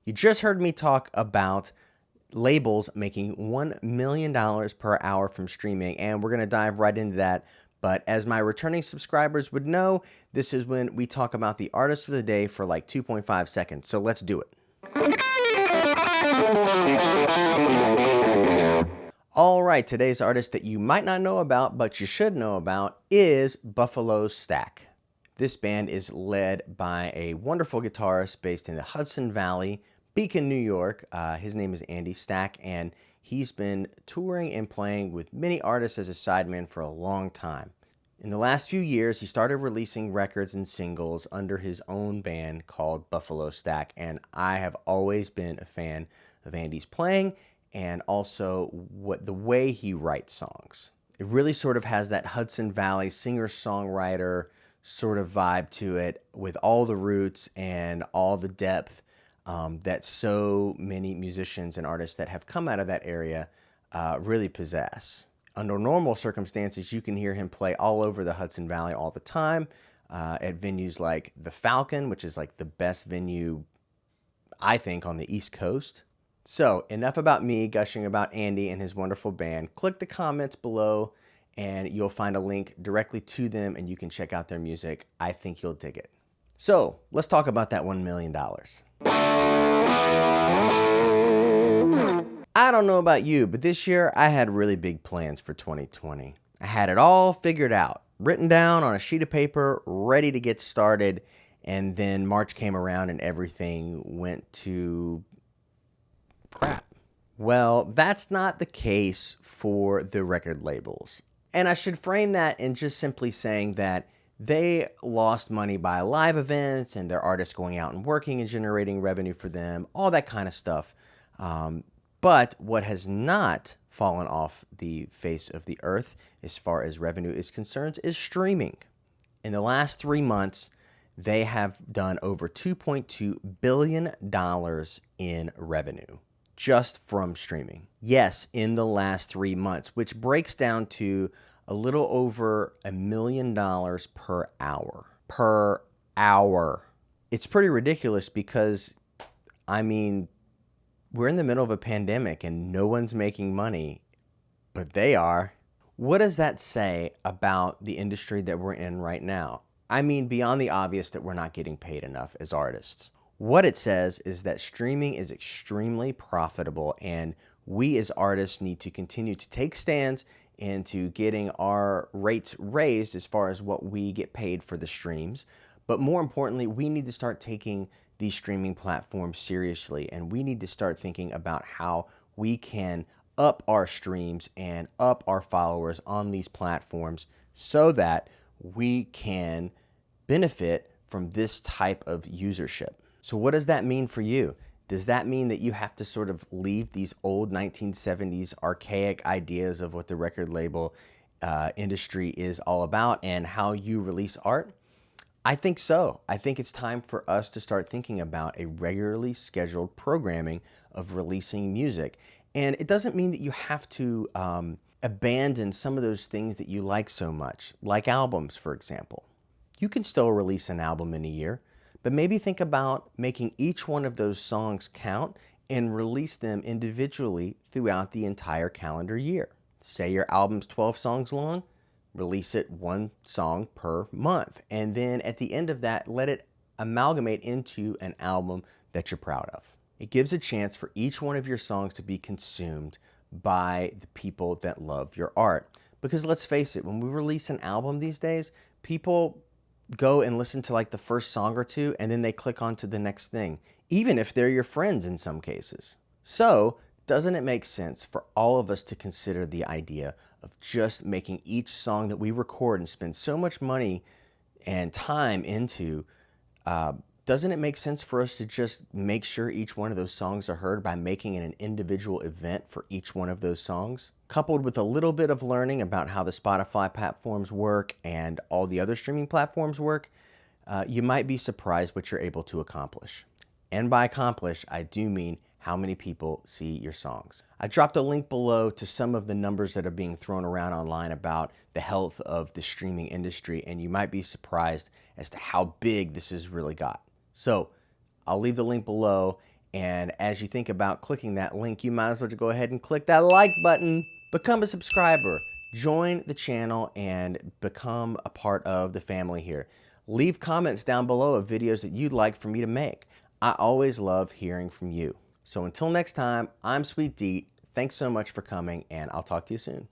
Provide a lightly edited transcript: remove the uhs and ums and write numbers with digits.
You just heard me talk about labels making $1 million per hour from streaming, and we're going to dive right into that. But as my returning subscribers would know, this is when we talk about the artist of the day for like 2.5 seconds. So let's do it. All right, today's artist that you might not know about, but you should know about, is Buffalo Stack. This band is led by a wonderful guitarist based in the Hudson Valley, Beacon, New York. His name is Andy Stack, and he's been touring and playing with many artists as a sideman for a long time. In the last few years, he started releasing records and singles under his own band called Buffalo Stack, and I have always been a fan of Andy's playing and also the way he writes songs. It really sort of has that Hudson Valley singer-songwriter sort of vibe to it, with all the roots and all the depth that so many musicians and artists that have come out of that area really possess. Under normal circumstances, you can hear him play all over the Hudson Valley all the time at venues like the Falcon, which is like the best venue, I think, on the East Coast. So enough about me gushing about Andy and his wonderful band. Click the comments below and you'll find a link directly to them and you can check out their music. I think you'll dig it. So let's talk about that $1 million. I don't know about you, but this year I had really big plans for 2020. I had it all figured out, written down on a sheet of paper, ready to get started, and then March came around and everything went to crap. Well, that's not the case for the record labels. And I should frame that in just simply saying that they lost money by live events and their artists going out and working and generating revenue for them, all that kind of stuff. But what has not fallen off the face of the earth as far as revenue is concerned is streaming. In the last 3 months, they have done over $2.2 billion in revenue just from streaming. Yes, in the last 3 months, which breaks down to a little over $1 million per hour. Per hour. It's pretty ridiculous because, I mean, we're in the middle of a pandemic and no one's making money, but they are. What does that say about the industry that we're in right now? I mean, beyond the obvious that we're not getting paid enough as artists. What it says is that streaming is extremely profitable and we as artists need to continue to take stands into getting our rates raised as far as what we get paid for the streams. But more importantly, we need to start taking these streaming platforms seriously, and we need to start thinking about how we can up our streams and up our followers on these platforms so that we can benefit from this type of usership. So what does that mean for you? Does that mean that you have to sort of leave these old 1970s archaic ideas of what the record label industry is all about and how you release art? I think so. I think it's time for us to start thinking about a regularly scheduled programming of releasing music. And it doesn't mean that you have to abandon some of those things that you like so much, like albums, for example. You can still release an album in a year, but maybe think about making each one of those songs count and release them individually throughout the entire calendar year. Say your album's 12 songs long, release it 1 song per month. And then at the end of that, let it amalgamate into an album that you're proud of. It gives a chance for each one of your songs to be consumed by the people that love your art. Because let's face it, when we release an album these days, people go and listen to like the first song or two and then they click on to the next thing, even if they're your friends in some cases. So doesn't it make sense for all of us to consider the idea of just making each song that we record and spend so much money and time into, doesn't it make sense for us to just make sure each one of those songs are heard by making it an individual event for each one of those songs? Coupled with a little bit of learning about how the Spotify platforms work and all the other streaming platforms work, you might be surprised what you're able to accomplish. And by accomplish, I do mean how many people see your songs. I dropped a link below to some of the numbers that are being thrown around online about the health of the streaming industry, and you might be surprised as to how big this has really got. So I'll leave the link below, And as you think about clicking that link, you might as well just go ahead and click that like button. Become a subscriber. Join the channel and become a part of the family here. Leave comments down below of videos that you'd like for me to make. I always love hearing from you. So until next time, I'm Sweet Deet. Thanks so much for coming, and I'll talk to you soon.